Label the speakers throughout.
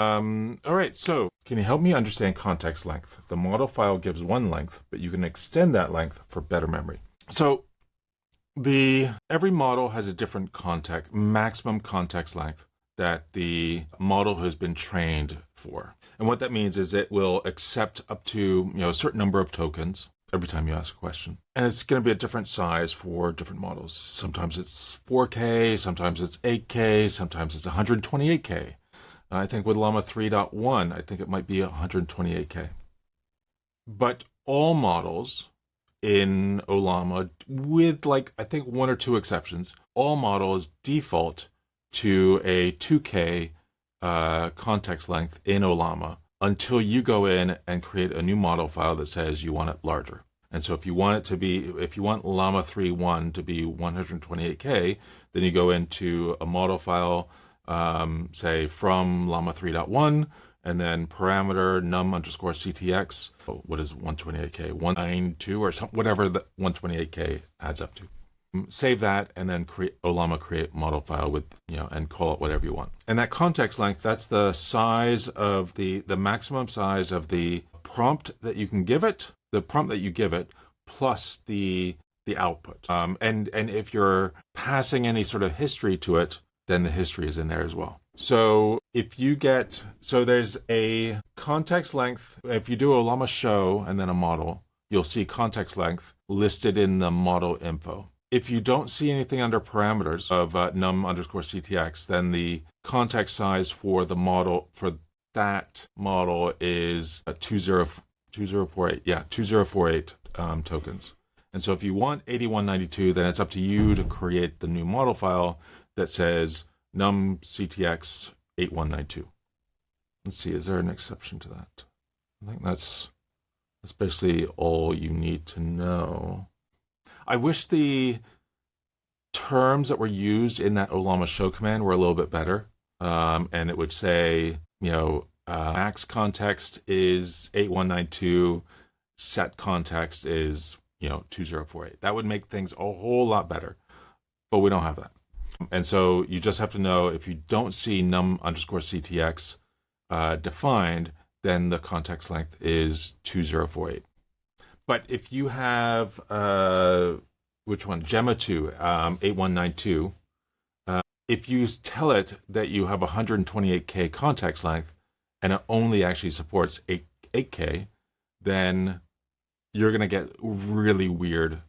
Speaker 1: All right, so can you help me understand context length? The model file gives one length, but you can extend that length for better memory. So every model has a different maximum context length that the model has been trained for. And what that means is it will accept up to a certain number of tokens every time you ask a question. And it's going to be a different size for different models. Sometimes it's 4K, sometimes it's 8K, sometimes it's 128K. I think with Llama 3.1, I think it might be 128K. But all models in Ollama, with I think one or two exceptions, all models default to a 2K context length in Ollama until you go in and create a new model file that says you want it larger. And so if you want Llama 3.1 to be 128K, then you go into a model file, say from Llama 3.1, and then parameter num_ctx. What is 128K? 192 or something, whatever the 128K adds up to. Save that and then Ollama create model file with, and call it whatever you want. And that context length, that's the size of the maximum size of the prompt that you can give it, plus the output. And if you're passing any sort of history to it, then the history is in there as well. So there's a context length. If you do Ollama show and then a model, you'll see context length listed in the model info. If you don't see anything under parameters of num_ctx, then the context size for the model, for that model is 2048. Yeah, 2048 tokens. And so if you want 8192, then it's up to you to create the new model file that says num_ctx 8192. Let's see, is there an exception to that? I think that's basically all you need to know. I wish the terms that were used in that Ollama show command were a little bit better. And it would say, max context is 8192, set context is, 2048. That would make things a whole lot better, but we don't have that. And so you just have to know, if you don't see num_ctx defined, then the context length is 2048. But if you have, which one? Gemma 2, 8192, if you tell it that you have 128K context length and it only actually supports 8K, then you're going to get really weird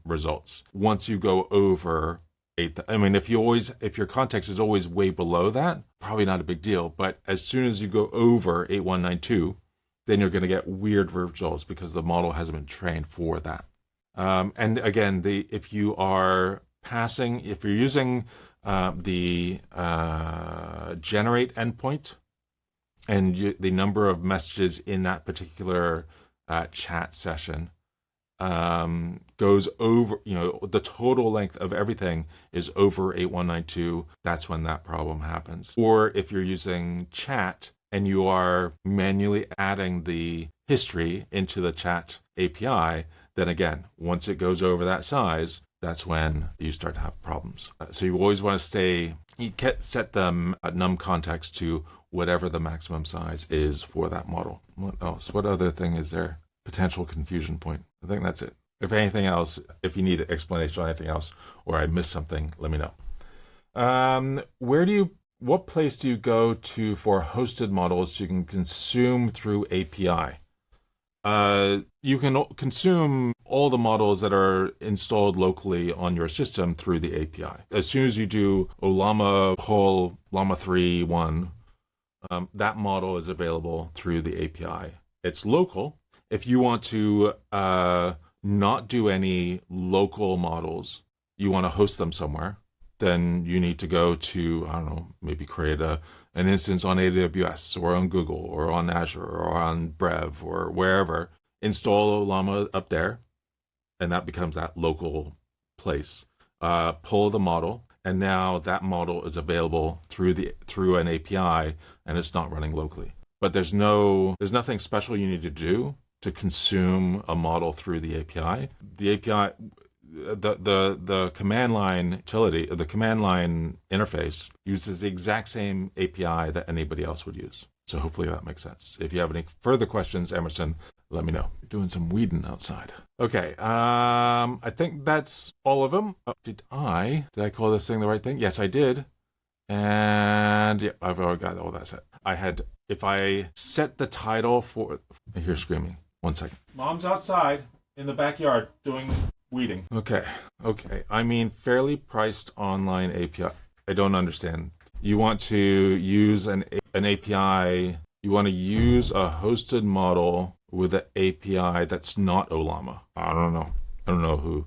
Speaker 1: results. Once you go over 8, if your context is always way below that, probably not a big deal. But as soon as you go over 8192, then you're going to get weird results because the model hasn't been trained for that. And again, if you're using the generate endpoint and the number of messages in that particular chat session goes over, the total length of everything is over 8192, that's when that problem happens. Or if you're using chat and you are manually adding the history into the chat API, then again, once it goes over that size, that's when you start to have problems. So you always want to set the num context to whatever the maximum size is for that model. What else? What other thing is there? Potential confusion point. I think that's it. If anything else, if you need an explanation on anything else, or I missed something, let me know. What place do you go to for hosted models so you can consume through API? You can consume all the models that are installed locally on your system through the API. As soon as you do Ollama pull Llama 3.1, that model is available through the API. It's local. If you want to not do any local models, you want to host them somewhere, then you need to go to, maybe create an instance on AWS or on Google or on Azure or on Brev or wherever, install Ollama up there, and that becomes that local place. Pull the model, and now that model is available through an API, and it's not running locally. But there's nothing special you need to do to consume a model through the API. The API, the command line utility, the command line interface uses the exact same API that anybody else would use. So hopefully that makes sense. If you have any further questions, Emerson, let me know. You're doing some weeding outside. Okay, I think that's all of them. Oh, did I call this thing the right thing? Yes, I did. And yeah, I've already got all that set. If I set the title for, I hear screaming. 1 second. Mom's outside in the backyard doing weeding. Okay. I mean, fairly priced online API. I don't understand. You want to use an API, you want to use a hosted model with an API that's not Ollama. I don't know who.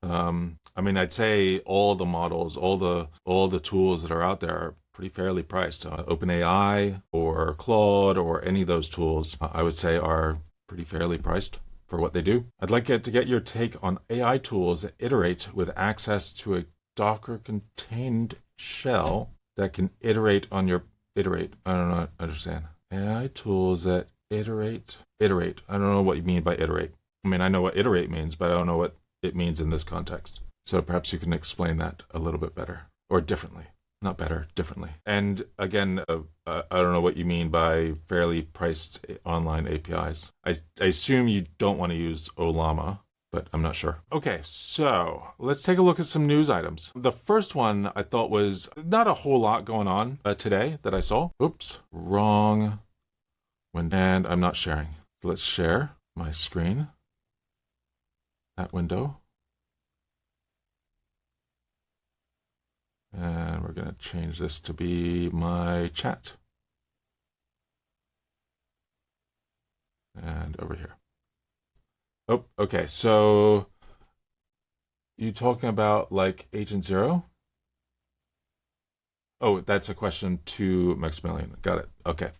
Speaker 1: I mean, I'd say all the models, all the tools that are out there are pretty fairly priced. OpenAI or Claude or any of those tools, I would say are pretty fairly priced for what they do. I'd like to get your take on AI tools that iterate with access to a Docker-contained shell that can iterate. I don't understand. AI tools that iterate. I don't know what you mean by iterate. I mean, I know what iterate means, but I don't know what it means in this context. So perhaps you can explain that a little bit better or differently. Not better, differently. And again, I don't know what you mean by fairly priced online APIs. I assume you don't want to use Ollama, but I'm not sure. Okay, so let's take a look at some news items. The first one I thought was not a whole lot going on today that I saw. Oops, wrong. And I'm not sharing. Let's share my screen. That window. And we're going to change this to be my chat. And over here. Oh, okay. So you talking about like Agent Zero? Oh, that's a question to Maximilian. Got it. Okay.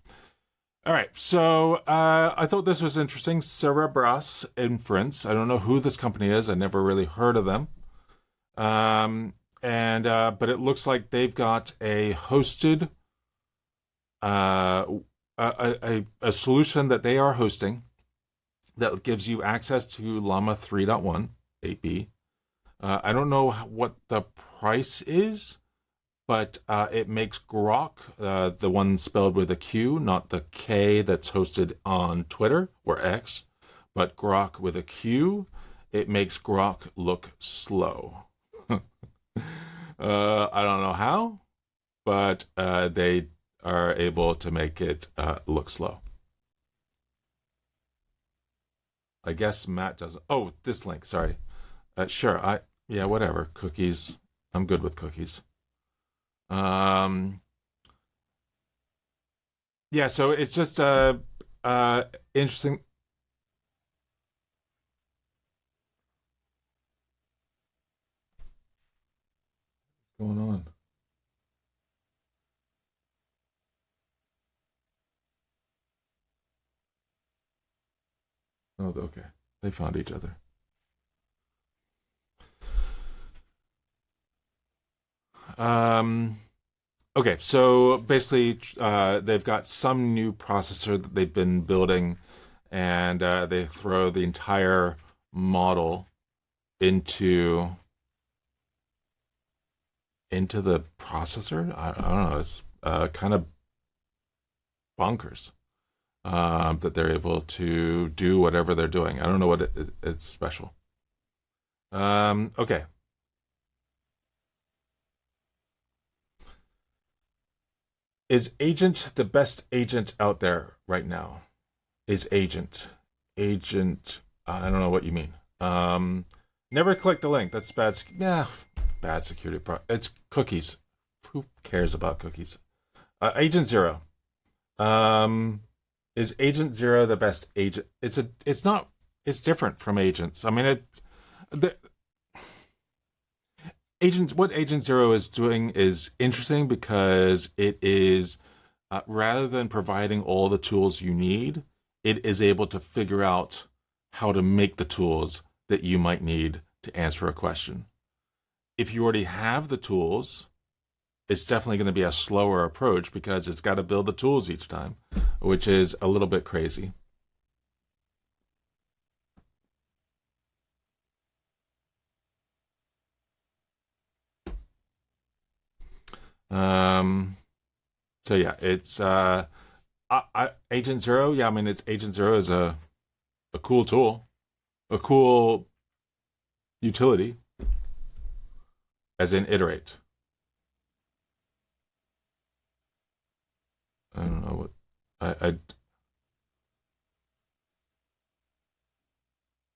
Speaker 1: All right. So I thought this was interesting. Cerebras Inference. I don't know who this company is. I never really heard of them. But it looks like they've got a hosted a solution that they are hosting that gives you access to Llama 3.1 8B. I don't know what the price is, but it makes Groq, the one spelled with a Q, not the K that's hosted on Twitter or X, but Groq with a Q. It makes Groq look slow. I don't know how, but they are able to make it look slow. I guess Matt doesn't. Oh, this link. Sorry. Sure. Yeah. Whatever. Cookies. I'm good with cookies. Yeah. So it's just interesting. What's going on? Oh, okay. They found each other. Okay, so basically, they've got some new processor that they've been building, and they throw the entire model into the processor. I don't know. It's kind of bonkers that they're able to do whatever they're doing. I don't know what it's special. Okay. Is Agent the best agent out there right now? Is Agent, I don't know what you mean. Never click the link. That's bad. Yeah, bad security. It's cookies. Who cares about cookies? Agent Zero. Is Agent Zero the best agent? It's not. It's different from agents. I mean, what Agent Zero is doing is interesting because it is, rather than providing all the tools you need, it is able to figure out how to make the tools that you might need to answer a question. If you already have the tools, it's definitely going to be a slower approach because it's got to build the tools each time, which is a little bit crazy. So yeah, it's Agent Zero. Yeah, I mean, it's Agent Zero is a cool tool, a cool utility, as in iterate. I don't know what I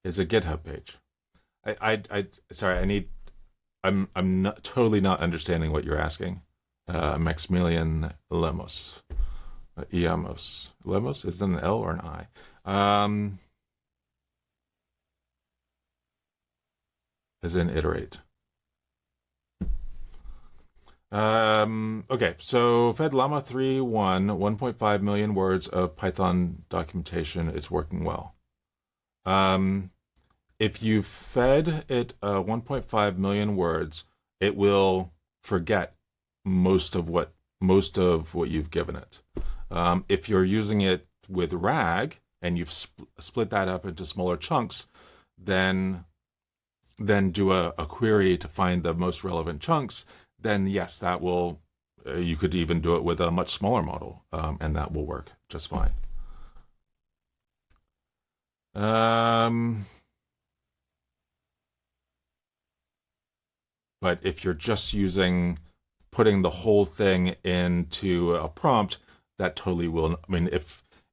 Speaker 1: it's a GitHub page. Sorry, I'm not totally not understanding what you're asking. Maximilian Lemos. Iamos. Lemos? Is that an L or an I? As in iterate. Okay, so Fed Llama 1.5 million words of Python documentation. It's working well. If you fed it 1.5 million words, it will forget most of what you've given it. If you're using it with RAG and you've split that up into smaller chunks, then do a query to find the most relevant chunks, then yes, that will, you could even do it with a much smaller model, and that will work just fine. But if you're just putting the whole thing into a prompt, that totally will, I mean,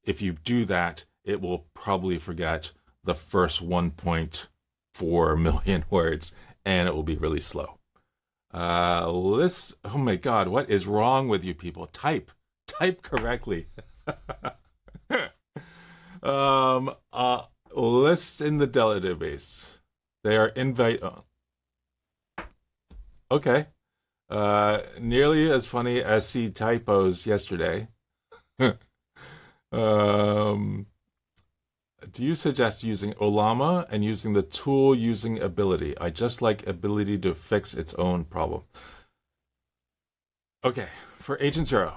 Speaker 1: if you do that, it will probably forget the first 1.4 million words, and it will be really slow. Oh my God, what is wrong with you people? Type correctly. Lists in the database. They are okay. Nearly as funny as see typos yesterday. Do you suggest using Ollama and using the tool using ability? I just like ability to fix its own problem. Okay, for Agent Zero.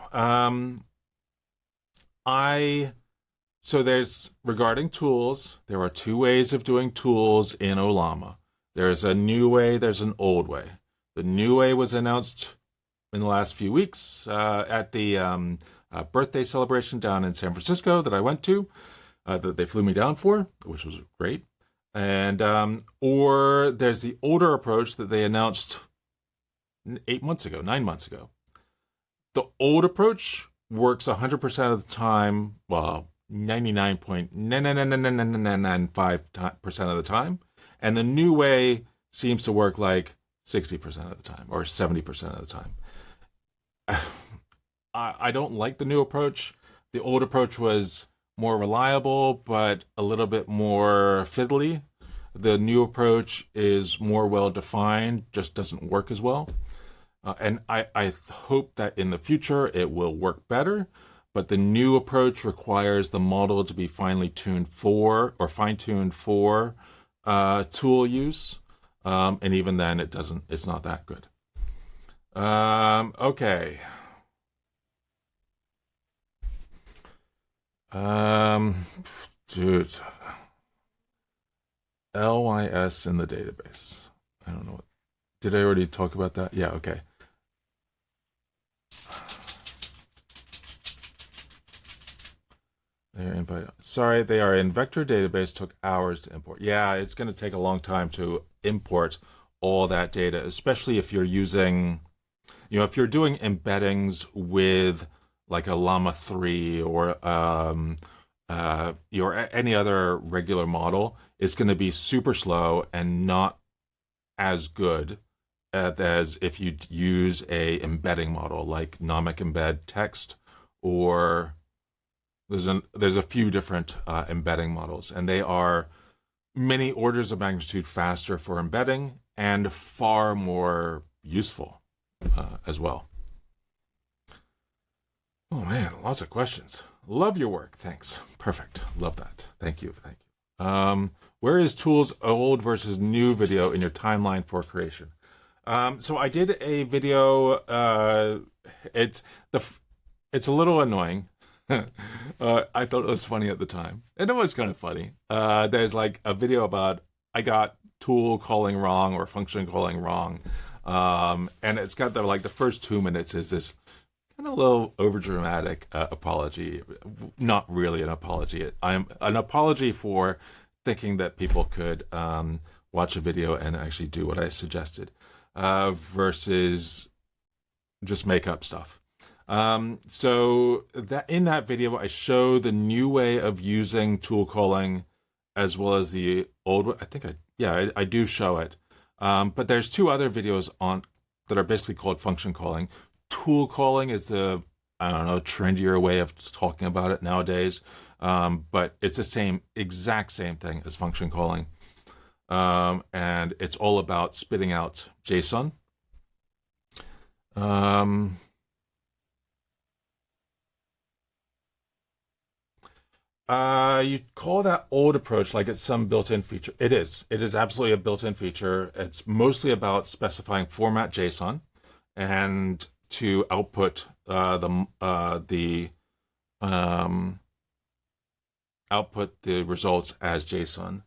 Speaker 1: So there's, regarding tools, there are two ways of doing tools in Ollama. There's a new way, there's an old way. The new way was announced in the last few weeks at the birthday celebration down in San Francisco that I went to, that they flew me down for, which was great. And or there's the older approach that they announced 9 months ago. The old approach works 100% of the time, well, 99.99995% of the time, and the new way seems to work like 60% of the time or 70% of the time. I don't like the new approach. The old approach was more reliable, but a little bit more fiddly. The new approach is more well-defined, just doesn't work as well. And I hope that in the future it will work better, but the new approach requires the model to be fine-tuned for tool use. And even then it's not that good. Okay. Dude. LYS in the database. I don't know what. Did I already talk about that? Yeah, okay. Sorry, they are in vector database, took hours to import. Yeah, it's going to take a long time to import all that data, especially if you're using, if you're doing embeddings with like a Llama 3 or any other regular model, it's going to be super slow and not as good as if you use a embedding model like Nomic Embed Text, or there's a few different embedding models, and they are many orders of magnitude faster for embedding and far more useful as well. Oh man, lots of questions. Love your work. Thanks. Perfect. Love that. Thank you. Where is tools old versus new video in your timeline for creation? So I did a video. It's a little annoying. I thought it was funny at the time, and it was kind of funny. There's like a video about I got tool calling wrong or function calling wrong And it's got the first 2 minutes is this kind of little overdramatic apology. Not really an apology. I'm an apology for thinking that people could watch a video and actually do what I suggested, versus just make up stuff. So that in that video, I show the new way of using tool calling, as well as the old. I do show it. But there's two other videos on that are basically called function calling. Tool calling is the, I don't know, trendier way of talking about it nowadays. But it's the exact same thing as function calling. And it's all about spitting out JSON. You call that old approach like it's some built-in feature. It is. It is absolutely a built-in feature. It's mostly about specifying format JSON and to output output the results as JSON.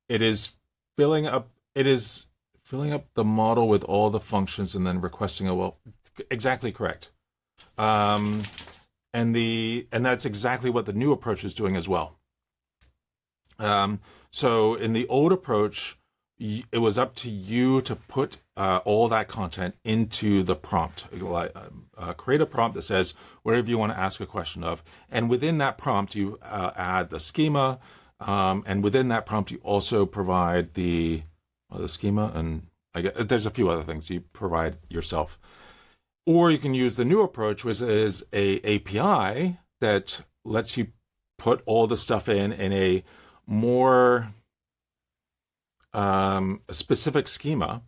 Speaker 1: It is filling up. It is filling up the model with all the functions and then requesting a exactly correct. And that's exactly what the new approach is doing as well. So in the old approach, it was up to you to put all that content into the prompt. Create a prompt that says whatever you want to ask a question of, and within that prompt, you add the schema, and within that prompt, you also provide the schema, and there's a few other things you provide yourself. Or you can use the new approach, which is a API that lets you put all the stuff in a more specific schema.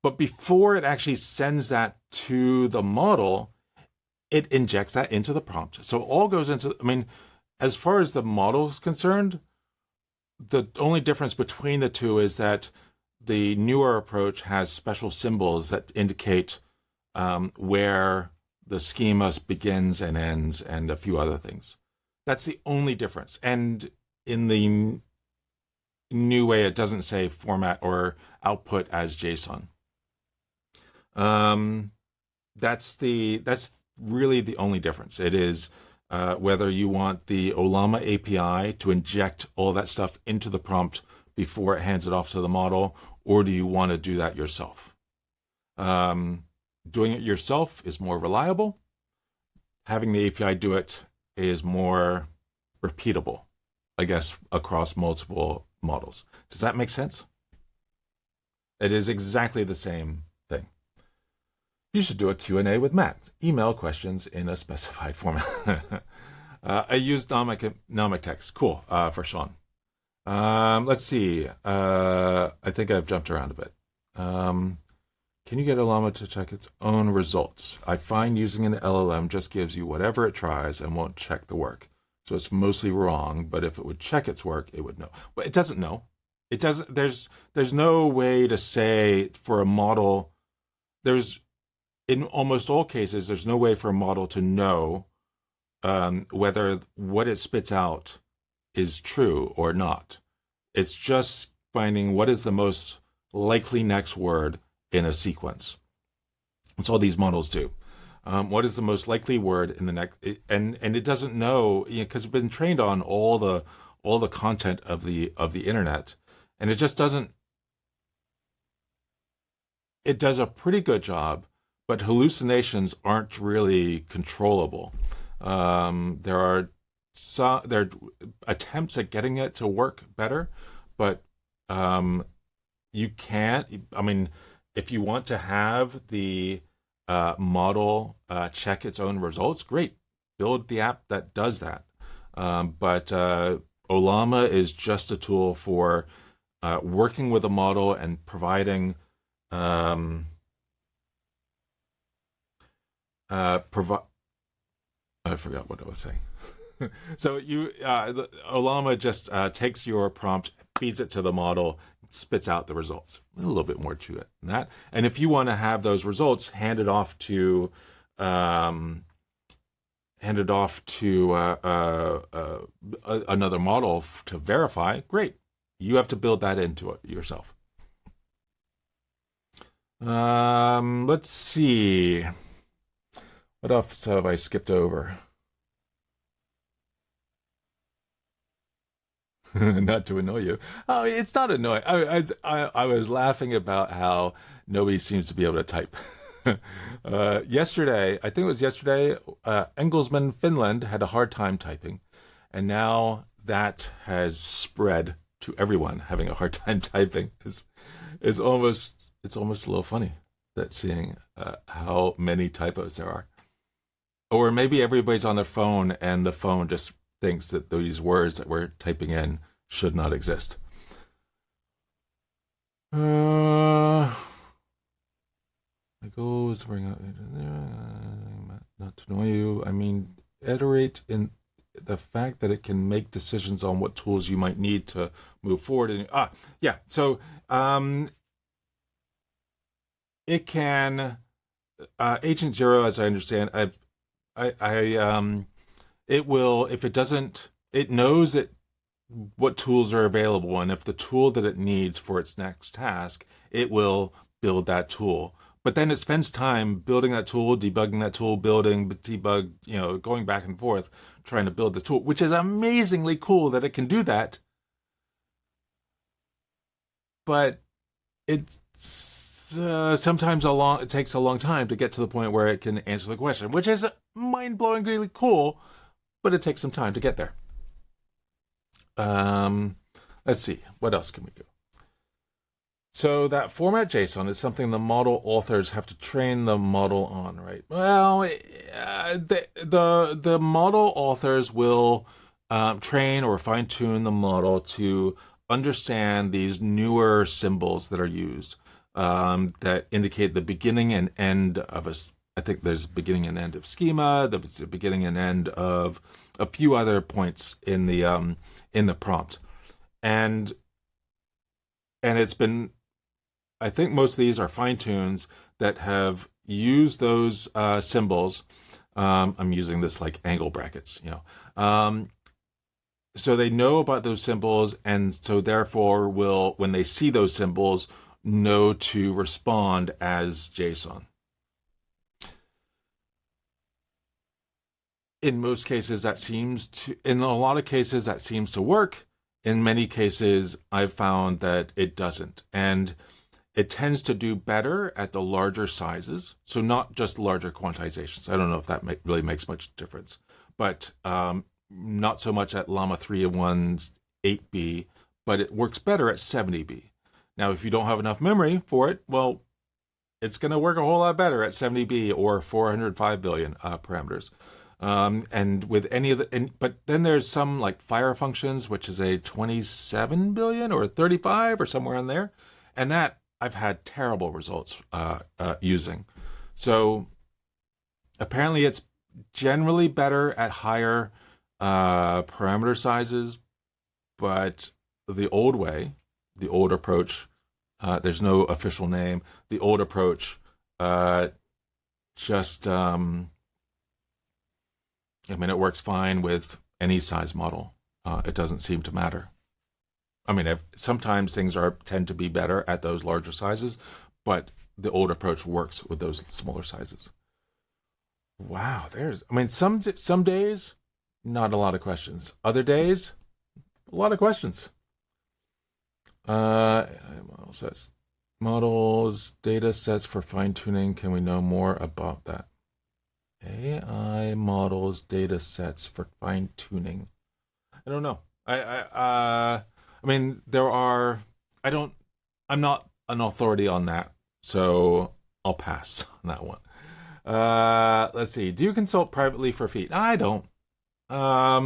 Speaker 1: But before it actually sends that to the model, it injects that into the prompt. So it all goes into, as far as the model is concerned, the only difference between the two is that the newer approach has special symbols that indicate where the schema begins and ends, and a few other things. That's the only difference. And in the new way, it doesn't say format or output as JSON. That's really the only difference. It is whether you want the Ollama API to inject all that stuff into the prompt before it hands it off to the model, or do you want to do that yourself? Doing it yourself is more reliable. Having the API do it is more repeatable, I guess, across multiple models. Does that make sense? It is exactly the same thing. You should do a Q&A with Matt. Email questions in a specified format. I used nomic text. Cool, for Sean. Let's see. I think I've jumped around a bit. Can you get Ollama to check its own results? I find using an LLM just gives you whatever it tries and won't check the work. So it's mostly wrong, but if it would check its work, it would know. But it doesn't know. It doesn't. There's no way to say for a model. In almost all cases, there's no way for a model to know whether what it spits out is true or not. It's just finding what is the most likely next word in a sequence. That's all these models do. What is the most likely word in the next? And it doesn't know, because it's been trained on all the content of the internet, and it just doesn't. It does a pretty good job, but hallucinations aren't really controllable. There are attempts at getting it to work better, but you can't. If you want to have the model check its own results, great. Build the app that does that. But Ollama is just a tool for working with a model and providing I forgot what I was saying. So Ollama just takes your prompt, feeds it to the model, spits out the results. A little bit more to it than that. And if you want to have those results handed off to another model to verify, great. You have to build that into it yourself. Let's see. What else have I skipped over? Not to annoy you. Oh, it's not annoying. I was laughing about how nobody seems to be able to type. Yesterday, I think it was yesterday, Engelsman, Finland had a hard time typing, and now that has spread to everyone having a hard time typing. It's almost a little funny that seeing how many typos there are. Or maybe everybody's on their phone and the phone just thinks that these words that we're typing in should not exist. My goal is to bring up not to annoy you. I mean, iterate in the fact that it can make decisions on what tools you might need to move forward. Yeah. So it can Agent Zero, as I understand, it will, if it doesn't, it knows that what tools are available, and if the tool that it needs for its next task, it will build that tool. But then it spends time building that tool, debugging that tool, building, debug, going back and forth, trying to build the tool, which is amazingly cool that it can do that. But it's sometimes it takes a long time to get to the point where it can answer the question, which is mind-blowingly cool, but it takes some time to get there. Let's see, what else can we do? So that format JSON is something the model authors have to train the model on, right? Well, the model authors will train or fine tune the model to understand these newer symbols that are used that indicate the beginning and end of a. I think there's beginning and end of schema. There's the beginning and end of a few other points in the prompt, and it's been. I think most of these are fine tunes that have used those symbols. I'm using this like angle brackets, so they know about those symbols, and so therefore will, when they see those symbols, know to respond as JSON. In most cases, in a lot of cases, that seems to work. In many cases, I've found that it doesn't. And it tends to do better at the larger sizes. So not just larger quantizations. I don't know if that really makes much difference. But not so much at Llama 3.1's 8B, but it works better at 70B. Now, if you don't have enough memory for it, well, it's going to work a whole lot better at 70B or 405 billion parameters. And with any of but then there's some like fire functions, which is a 27 billion or 35 or somewhere in there. And that I've had terrible results using. So apparently it's generally better at higher parameter sizes, but the old way, the old approach, there's no official name. The old approach just, it works fine with any size model. It doesn't seem to matter. Sometimes things tend to be better at those larger sizes, but the old approach works with those smaller sizes. Wow, some days, not a lot of questions. Other days, a lot of questions. Models, data sets for fine tuning. Can we know more about that? AI models, data sets for fine tuning. I don't know. There are. I'm not an authority on that, so I'll pass on that one. Let's see. Do you consult privately for fee? I don't. I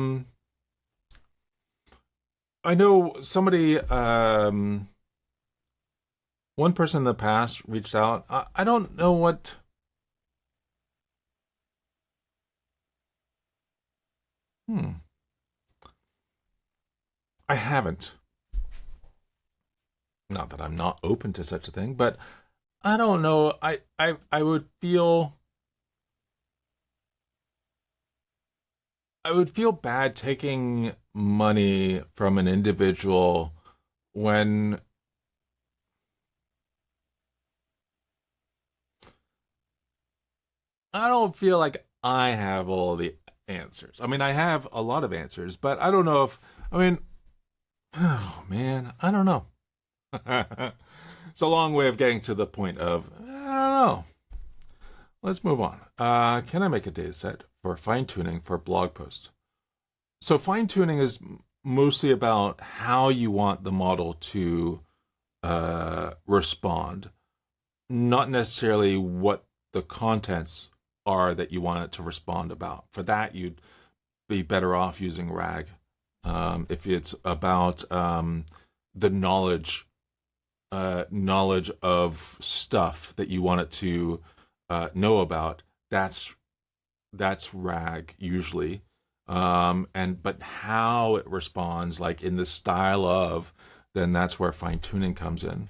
Speaker 1: know somebody. One person in the past reached out. I don't know what. I haven't. Not that I'm not open to such a thing, but I don't know. I would feel bad taking money from an individual when I don't feel like I have all the answers. I mean, I have a lot of answers, but I don't know if, I mean, oh man, I don't know. It's a long way of getting to the point of, I don't know. Let's move on. Can I make a data set for fine tuning for a blog post? So fine tuning is mostly about how you want the model to respond, not necessarily what the contents are that you want it to respond about. For that, you'd be better off using RAG. If it's about the knowledge of stuff that you want it to know about, that's RAG usually. But how it responds, like in the style of, then that's where fine tuning comes in.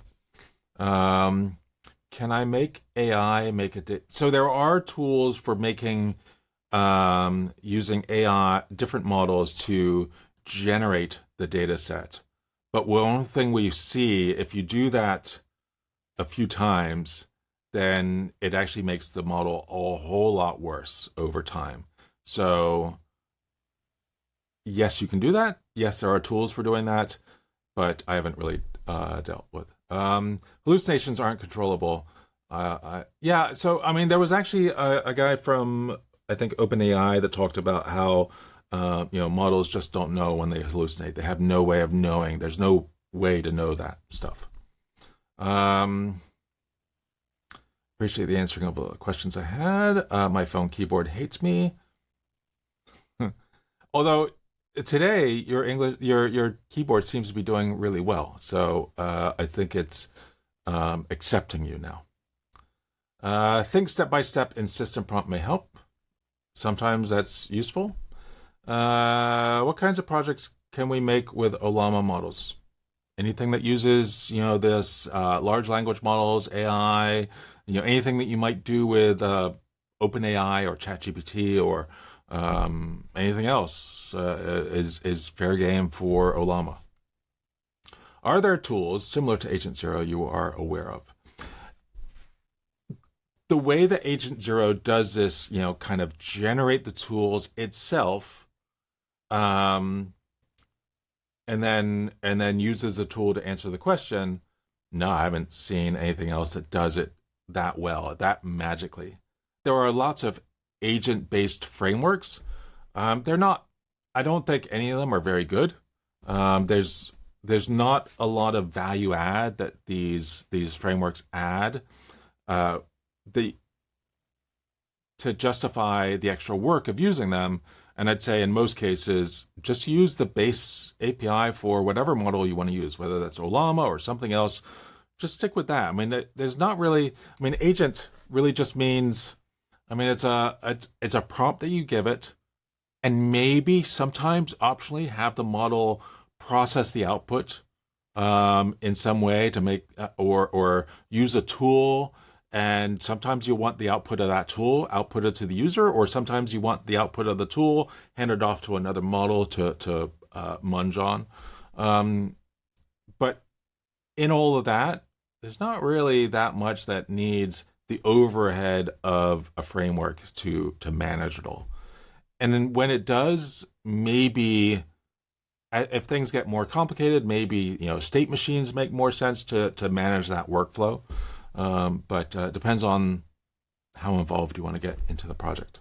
Speaker 1: Can I make AI make a so there are tools for making using AI different models to generate the data set. But one thing we see, if you do that a few times, then it actually makes the model a whole lot worse over time. So yes, you can do that. Yes, there are tools for doing that, but I haven't really dealt with. Hallucinations aren't controllable. Yeah, so I mean, there was actually a guy from, I think, OpenAI that talked about how models just don't know when they hallucinate. They have no way of knowing. There's no way to know that stuff. Appreciate the answering of the questions I had. My phone keyboard hates me. Although today your keyboard seems to be doing really well, so I think it's accepting you now. Think step by step in system prompt may help. Sometimes that's useful. What kinds of projects can we make with Ollama models? Anything that uses this large language models, AI, anything that you might do with OpenAI or ChatGPT or anything else is fair game for Ollama. Are there tools similar to Agent Zero you are aware of? The way that Agent Zero does this, kind of generate the tools itself, and then uses the tool to answer the question. No, I haven't seen anything else that does it that well, that magically. There are lots of agent-based frameworks. They're not. I don't think any of them are very good. There's not a lot of value add that these frameworks add. To justify the extra work of using them, and I'd say in most cases, just use the base API for whatever model you want to use, whether that's Ollama or something else. Just stick with that. I mean, there's not really. I mean, agent really just means. I mean, it's a prompt that you give it, and maybe sometimes optionally have the model process the output in some way to make or use a tool. And sometimes you want the output of that tool outputted to the user, or sometimes you want the output of the tool handed off to another model to munge on. But in all of that, there's not really that much that needs the overhead of a framework to manage it all. And then when it does, maybe if things get more complicated, maybe state machines make more sense to manage that workflow. But depends on how involved you want to get into the project.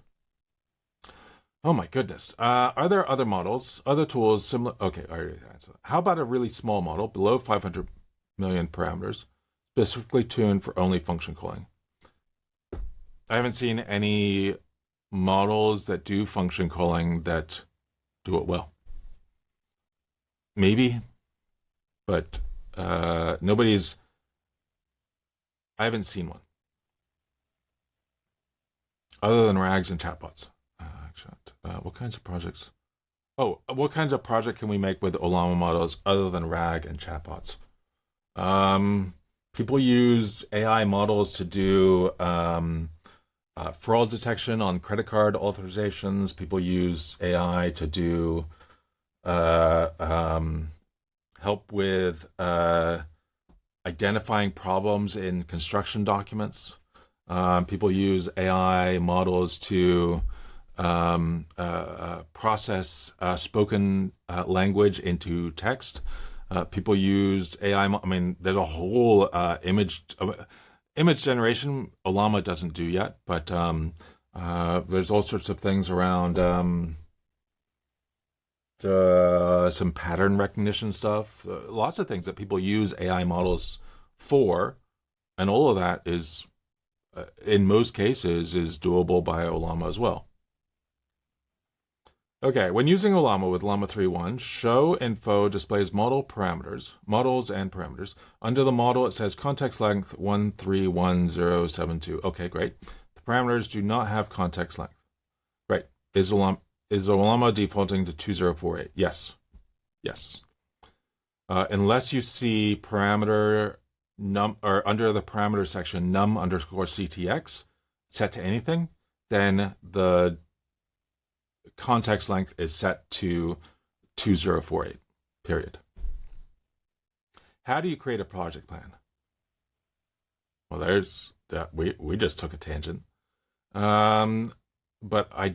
Speaker 1: Oh my goodness. Are there other models, other tools similar? Okay, I already answered that. How about a really small model below 500 million parameters, specifically tuned for only function calling? I haven't seen any models that do function calling that do it well. Maybe, but nobody's. I haven't seen one other than RAGs and chatbots. What kinds of projects? Oh, what kinds of project can we make with Ollama models other than RAG and chatbots? People use AI models to do fraud detection on credit card authorizations. People use AI to do help with identifying problems in construction documents. People use AI models to process spoken language into text. People use AI. I mean, there's a whole image generation. Ollama doesn't do yet, but there's all sorts of things around some pattern recognition stuff. Lots of things that people use AI models for, and all of that is, in most cases, is doable by Ollama as well. Okay, when using Ollama with Llama 3.1, show info displays models and parameters. Under the model, it says context length 131072. Okay, great. The parameters do not have context length. Right. Is Ollama defaulting to 2048? Yes. Yes. Unless you see parameter or under the parameter section num_ctx set to anything, then the context length is set to 2048, period. How do you create a project plan? Well, there's that. We just took a tangent. But I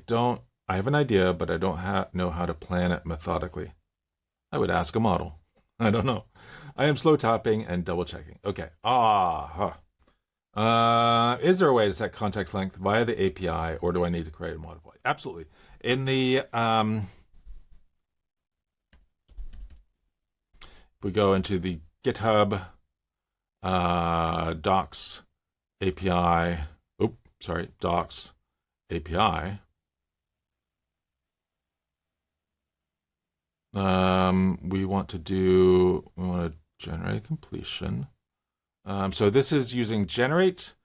Speaker 1: have an idea, but I don't know how to plan it methodically. I would ask a model. I don't know. I am slow tapping and double checking. Okay. Is there a way to set context length via the API, or do I need to create a modify? Absolutely. In the we go into the GitHub docs API. Docs API. We want to generate completion. So this is using generate,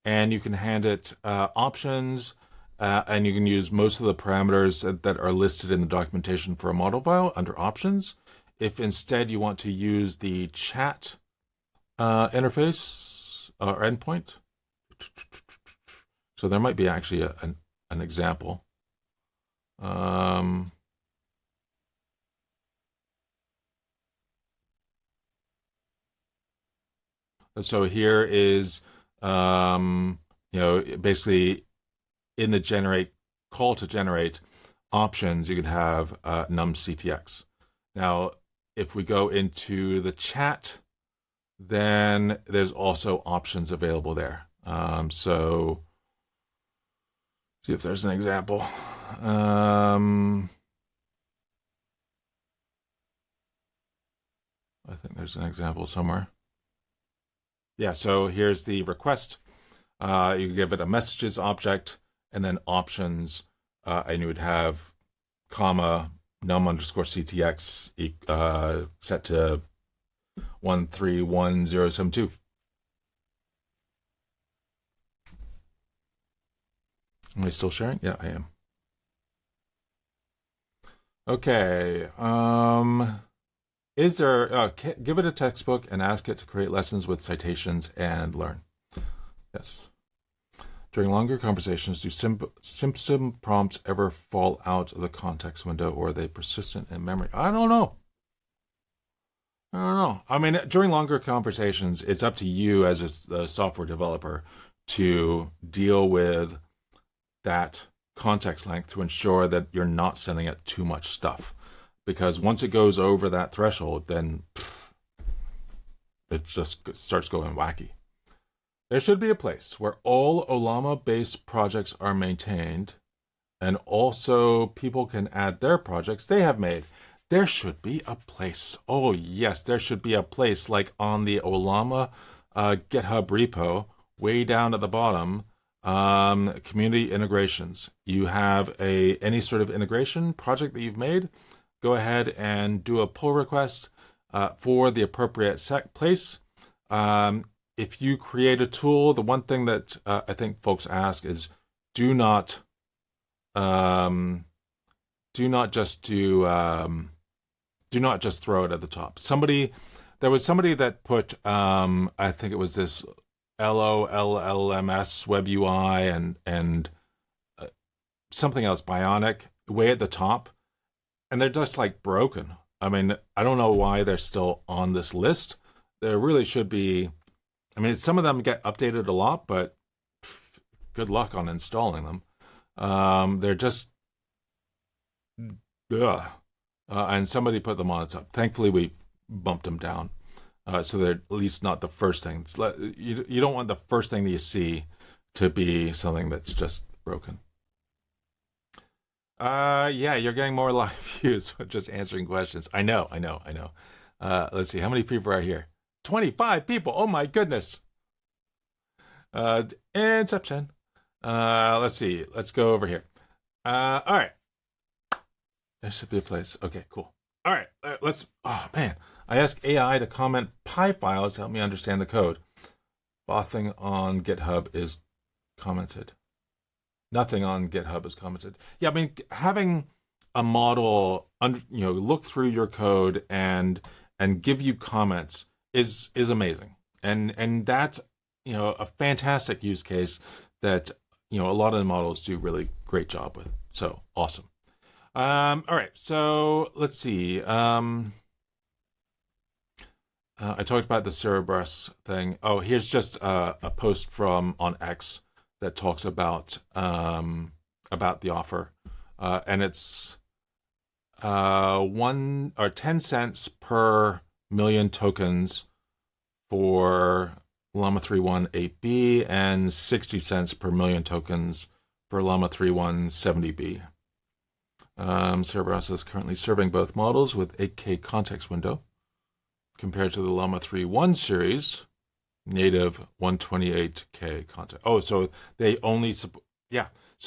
Speaker 1: and you can hand it options, and you can use most of the parameters that are listed in the documentation for a model file under options. If instead you want to use the chat interface or endpoint, so there might be actually an example. So here is, basically in the call to generate options, you could have num_ctx. Now, if we go into the chat, then there's also options available there. So see if there's an example. I think there's an example somewhere. Yeah, so here's the request. You give it a messages object, and then options, and you would have comma num_ctx set to 131072. Am I still sharing? Yeah, I am. Okay. Is there, give it a textbook and ask it to create lessons with citations and learn. Yes. During longer conversations, do symptom prompts ever fall out of the context window, or are they persistent in memory? I don't know. I mean, during longer conversations, it's up to you as a software developer to deal with that context length to ensure that you're not sending it too much stuff. Because once it goes over that threshold, then it just starts going wacky. There should be a place where all Ollama-based projects are maintained, and also people can add their projects they have made. There should be a place. Oh, yes, there should be a place like on the Ollama GitHub repo, way down at the bottom, community integrations. You have any sort of integration project that you've made, go ahead and do a pull request for the appropriate place. If you create a tool, the one thing that I think folks ask is do not just throw it at the top. There was somebody that put I think it was this LOLLMS web UI and something else Bionic way at the top. And they're just like broken. I mean, I don't know why they're still on this list. There really should be, I mean, some of them get updated a lot, but good luck on installing them. They're just, ugh. And somebody put them on the top. Thankfully, we bumped them down, so they're at least not the first thing. You don't want the first thing that you see to be something that's just broken. Yeah, you're getting more live views just answering questions. I know. Let's see, how many people are here? 25 people. Oh my goodness. Inception. Let's see. Let's go over here. All right. There should be a place. Okay, cool. All right. Let's. Oh man, I asked AI to comment Pi files to help me understand the code. Nothing on GitHub is commented. Nothing on GitHub is commented. Yeah, I mean, having a model, look through your code and give you comments is amazing, and that's a fantastic use case that a lot of the models do really great job with. So awesome. All right, so let's see. I talked about the Cerebras thing. Oh, here's just a post from on X that talks about the offer, and it's 1 or 10 cents per million tokens for Llama 3.1 8B and 60 cents per million tokens for Llama 3.1 70B. Cerebras is currently serving both models with 8K context window, compared to the Llama 3.1 series, native 128K context. Oh, so they only so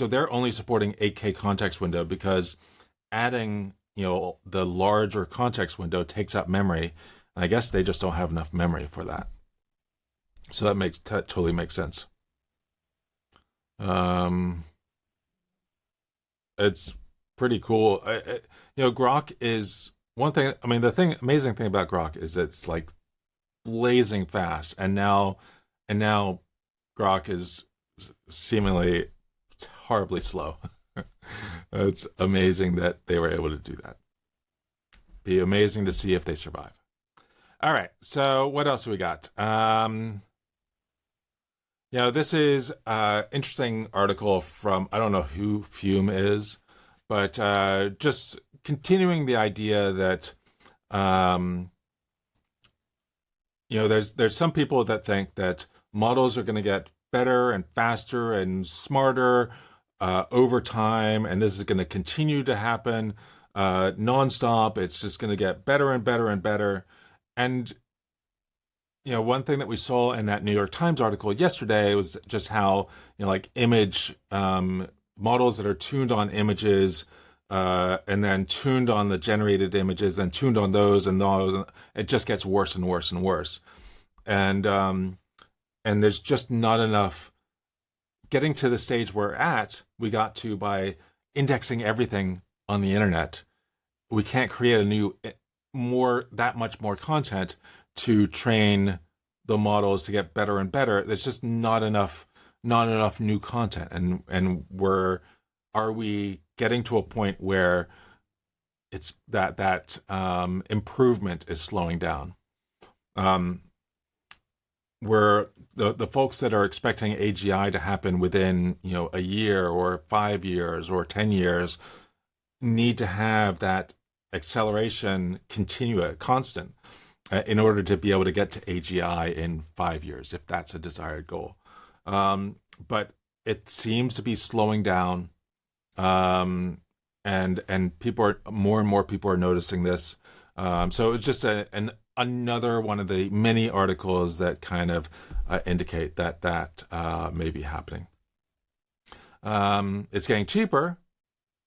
Speaker 1: they're only supporting 8K context window because adding the larger context window takes up memory. And I guess they just don't have enough memory for that. So that totally makes sense. It's pretty cool. Groq is one thing. I mean, the amazing thing about Groq is it's like blazing fast, and now Groq is seemingly horribly slow. It's amazing that they were able to do that. Be amazing to see if they survive. All right, so what else do we got? This is an interesting article from, I don't know who Fume is, but just continuing the idea that there's some people that think that models are going to get better and faster and smarter over time, and this is going to continue to happen nonstop. It's just going to get better and better and better. And one thing that we saw in that New York Times article yesterday was just how image models that are tuned on images and then tuned on the generated images, then tuned on those and those, it just gets worse and worse and worse. And there's just not enough. Getting to the stage we got to by indexing everything on the internet. We can't create that much more content to train the models to get better and better. There's just not enough new content, and are we getting to a point where it's that improvement is slowing down? Where the folks that are expecting AGI to happen within a year or 5 years or 10 years need to have that acceleration constant in order to be able to get to AGI in 5 years, if that's a desired goal. But it seems to be slowing down, and more and more people are noticing this. So it's just another one of the many articles that kind of indicate that may be happening. It's getting cheaper,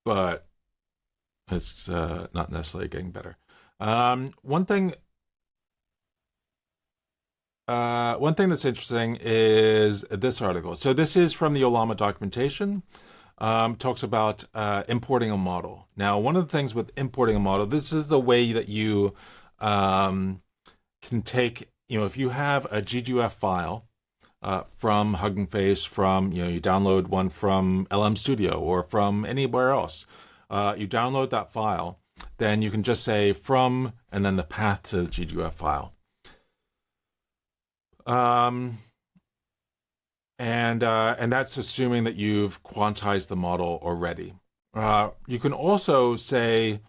Speaker 1: but it's not necessarily getting better. One thing that's interesting is this article. So this is from the Ollama documentation. Talks about importing a model. Now, one of the things with importing a model, this is the way that you can take, if you have a GGF file from Hugging Face, from, you download one from LM Studio or from anywhere else, you download that file, then you can just say from, and then the path to the GGF file. and that's assuming that you've quantized the model already. You can also say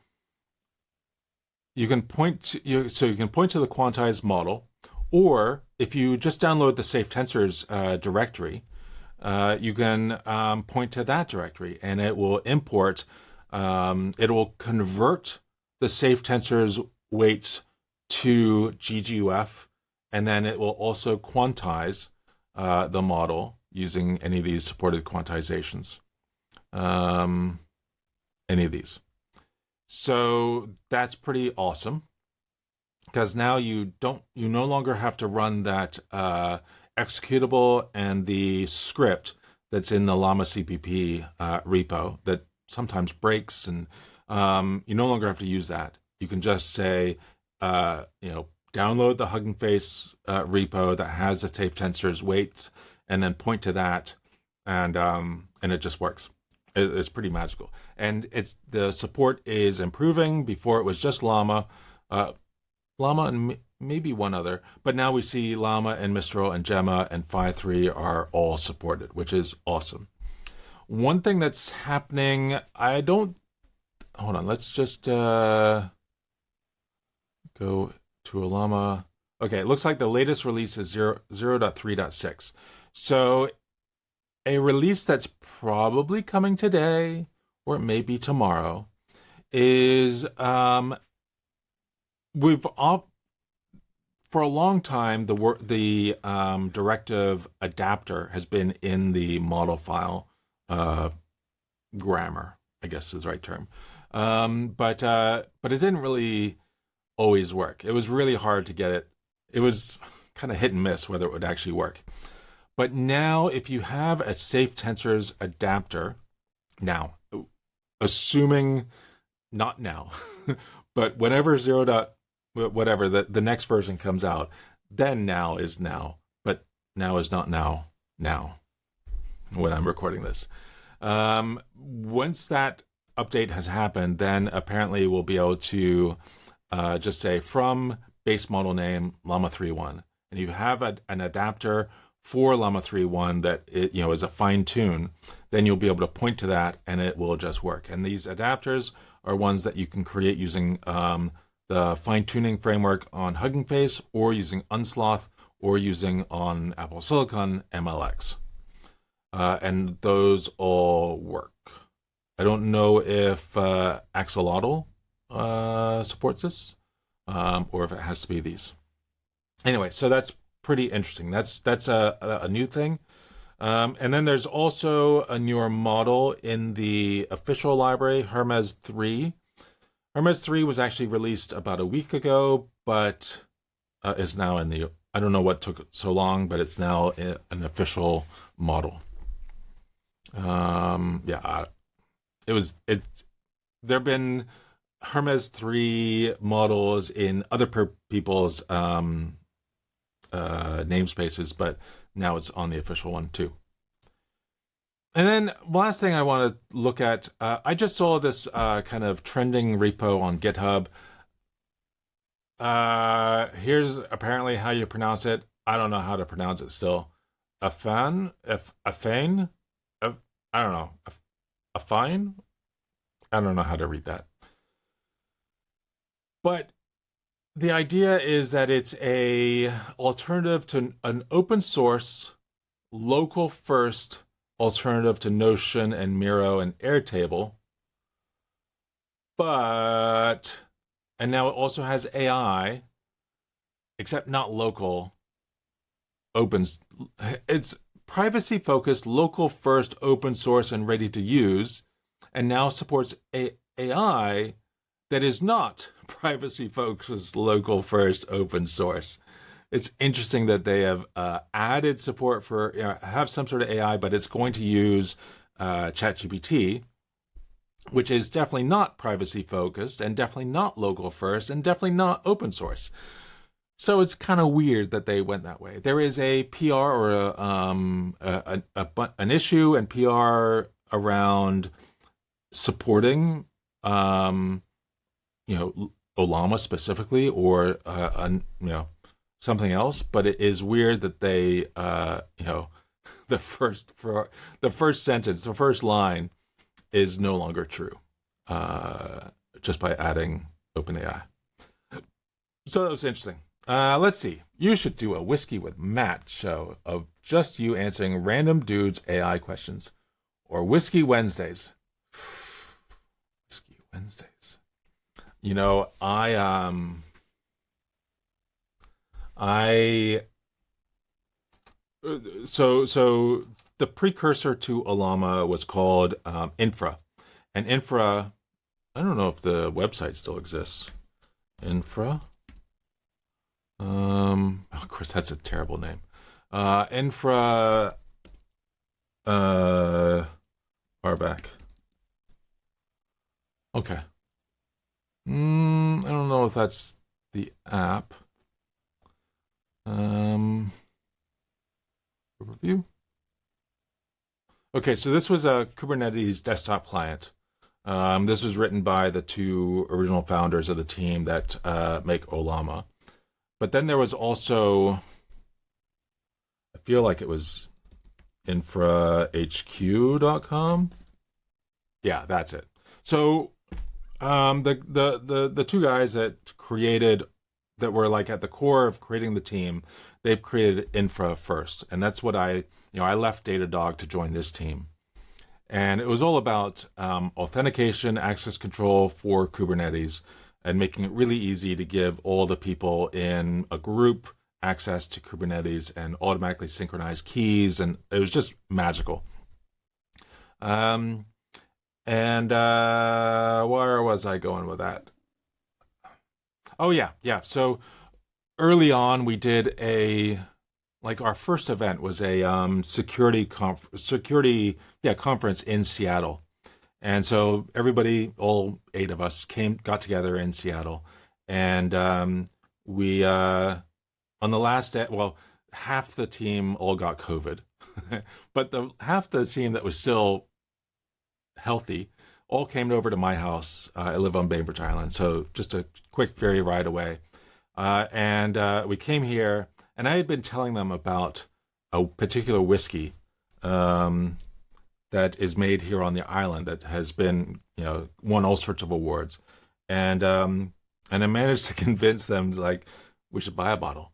Speaker 1: you can point to the quantized model, or if you just download the Safe Tensors directory, you can point to that directory, and it will import. It will convert the Safe Tensors weights to GGUF, and then it will also quantize the model using any of these supported quantizations. Any of these. So that's pretty awesome, because now you no longer have to run that executable and the script that's in the Llama CPP repo that sometimes breaks, and you no longer have to use that. You can just say, download the Hugging Face repo that has the Safe Tensors weights, and then point to that, and it just works. It's pretty magical, and the support is improving. Before it was just Llama, and maybe one other, but now we see Llama and Mistral and Gemma and Phi 3 are all supported, which is awesome. One thing that's happening, hold on, let's just go to Ollama. Okay, it looks like the latest release is 0.3.6. So a release that's probably coming today, or it may be tomorrow, is we've all, for a long time, the directive adapter has been in the model file grammar, I guess is the right term. But it didn't really always work. It was really hard to get it. It was kind of hit and miss whether it would actually work. But now, if you have a Safe Tensors adapter, now, assuming not now, but whenever whatever the next version comes out, then now is now, but now is not now when I'm recording this. Once that update has happened, then apparently we'll be able to just say from base model name Llama 3.1, and you have an adapter for Llama 3.1 that is a fine tune, then you'll be able to point to that and it will just work. And these adapters are ones that you can create using the fine tuning framework on Hugging Face, or using Unsloth, or using on Apple Silicon MLX. And those all work. I don't know if Axolotl supports this, or if it has to be these. Anyway, so that's pretty interesting. That's a new thing. And then there's also a newer model in the official library, Hermes 3. Hermes 3 was actually released about a week ago, but is now in the, I don't know what took so long, but it's now an official model. There have been Hermes 3 models in other people's namespaces, but now it's on the official one too. And then last thing I want to look at, I just saw this kind of trending repo on GitHub. Here's apparently how you pronounce it. I don't know how to pronounce it still. Affine? I don't know. Affine? I don't know how to read that. But the idea is that it's a alternative to an open source, local first alternative to Notion and Miro and Airtable. And now it also has AI, except not local. It's privacy focused, local first, open source, and ready to use, and now supports AI that is not privacy focused, local first, open source. It's interesting that they have added support for, have some sort of AI, but it's going to use ChatGPT, which is definitely not privacy focused, and definitely not local first, and definitely not open source. So it's kind of weird that they went that way. There is a PR or an issue and PR around supporting, Ollama specifically, or something else. But it is weird that they, the first sentence, the first line is no longer true, just by adding OpenAI. So that was interesting. Let's see. You should do a Whiskey with Matt show of just you answering random dudes AI questions, or Whiskey Wednesdays. Whiskey Wednesdays. You know, so the precursor to Ollama was called Infra, and Infra. I don't know if the website still exists. Infra. Of course, that's a terrible name. Infra. Far back. Okay. I don't know if that's the app. Overview. Okay, so this was a Kubernetes desktop client. This was written by the two original founders of the team that make Ollama. But then there was also, I feel like it was infrahq.com. Yeah, that's it. So the two guys that were like at the core of creating the team, they created Infra first, and that's what I left Datadog to join this team, and it was all about authentication, access control for Kubernetes, and making it really easy to give all the people in a group access to Kubernetes and automatically synchronize keys, and it was just magical. And where was I going with that? Oh yeah. So early on, we did our first event was a security conference in Seattle, and so everybody, all 8 of us, got together in Seattle, and we on the last day, well, half the team all got COVID, but the half the team that was still healthy all came over to my house. I live on Bainbridge Island, so just a quick ferry ride away. And we came here, and I had been telling them about a particular whiskey that is made here on the island that has been, won all sorts of awards. And I managed to convince them, like, we should buy a bottle,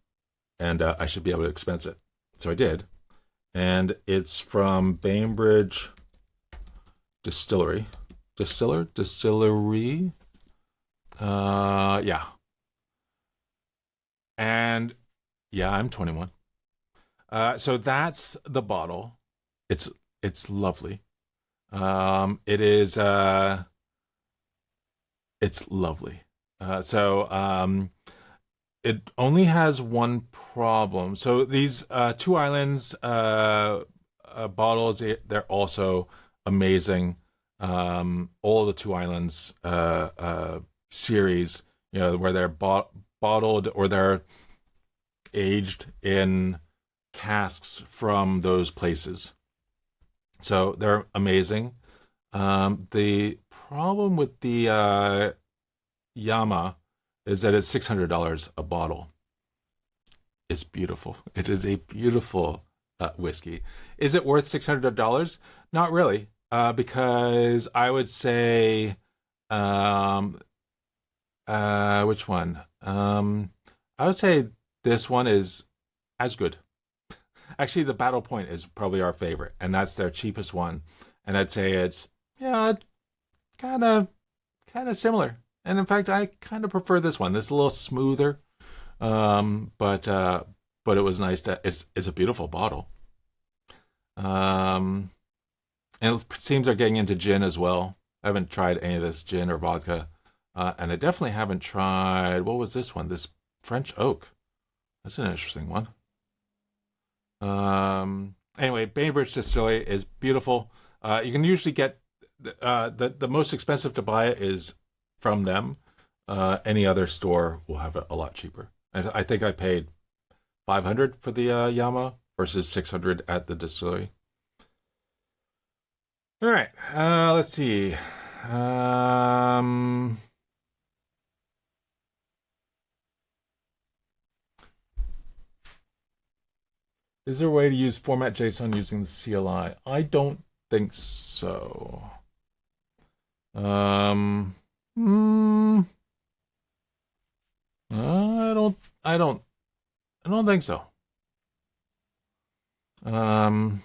Speaker 1: and I should be able to expense it. So I did. And it's from Bainbridge Distillery. Distillery. Yeah. And yeah, I'm 21. So that's the bottle. It's lovely. It's lovely. It only has one problem. So these Two Islands bottles, they're also amazing. All the Two Islands series, where they're bottled or they're aged in casks from those places. So they're amazing. The problem with the Yama is that it's $600 a bottle. It's beautiful. It is a beautiful whiskey. Is it worth $600? Not really, because I would say, which one? I would say this one is as good. Actually, the Battle Point is probably our favorite, and that's their cheapest one. And I'd say it's kind of similar. And in fact, I kind of prefer this one. This is a little smoother, but it was nice to. It's a beautiful bottle. And it seems they're getting into gin as well. I haven't tried any of this gin or vodka, and I definitely haven't tried. What was this one? This French oak. That's an interesting one. Anyway, Bainbridge Distillery is beautiful. You can usually get the most expensive to buy it is from them. Any other store will have it a lot cheaper. I think I paid $500 for the Yama versus $600 at the distillery. All right, let's see. Is there a way to use format JSON using the CLI? I don't think so. Hmm. I don't think so. Am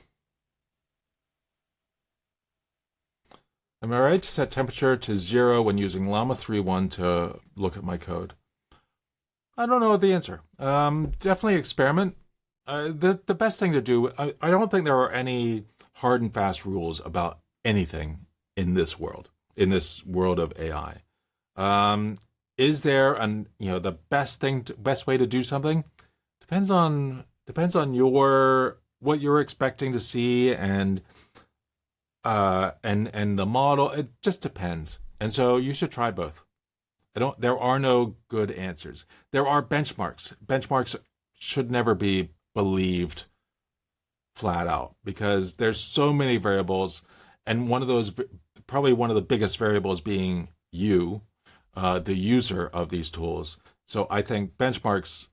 Speaker 1: I right to set temperature to 0 when using Llama 3.1 to look at my code? I don't know the answer. Definitely experiment. The best thing to do, I don't think there are any hard and fast rules about anything in this world of AI. Is there the best way to do something? Depends on what you're expecting to see and the model. It just depends. And so you should try both. There are no good answers. There are benchmarks. Benchmarks should never be believed flat out because there's so many variables, and probably one of the biggest variables being you, the user of these tools. So I think benchmarks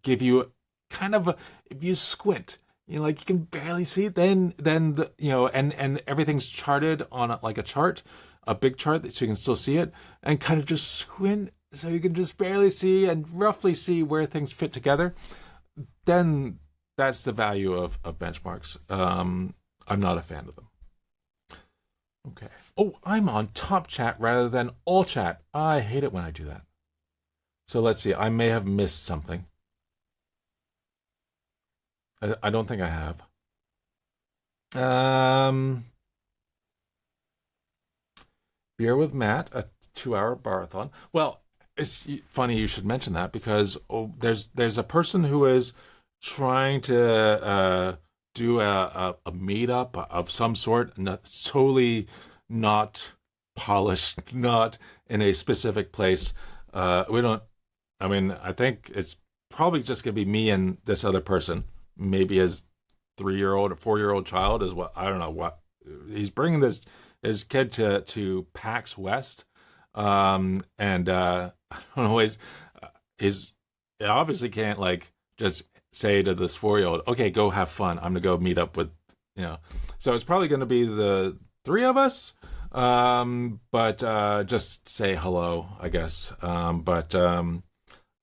Speaker 1: give you if you squint, you can barely see it, then and everything's charted on a chart, a big chart, so you can still see it, and kind of just squint so you can just barely see and roughly see where things fit together. Then that's the value of benchmarks. I'm not a fan of them. Okay. Oh, I'm on top chat rather than all chat. I hate it when I do that. So let's see. I may have missed something. I don't think I have. Beer with Matt, a 2-hour marathon. Well, it's funny you should mention that because there's a person who is trying to do a meetup of some sort, totally not polished, not in a specific place. I think it's probably just gonna be me and this other person, maybe his 3-year-old or 4-year-old child is what I don't know what he's bringing his kid to PAX West, and I don't know, he's obviously can't just say to this 4-year-old, okay, go have fun. I'm gonna go meet up with So it's probably gonna be the 3 of us, but just say hello, I guess.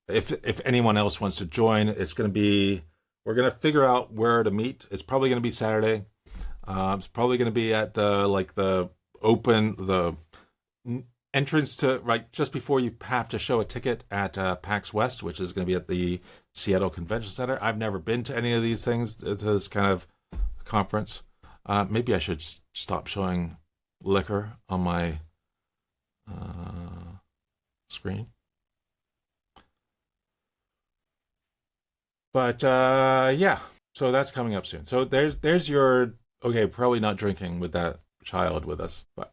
Speaker 1: If anyone else wants to join, we're gonna figure out where to meet. It's probably gonna be Saturday. It's probably gonna be at the entrance to just before you have to show a ticket at PAX West, which is going to be at the Seattle Convention Center. I've never been to any of these things, to this kind of conference. Maybe I should stop showing liquor on my screen. But yeah, so that's coming up soon. So there's your, okay, probably not drinking with that child with us, but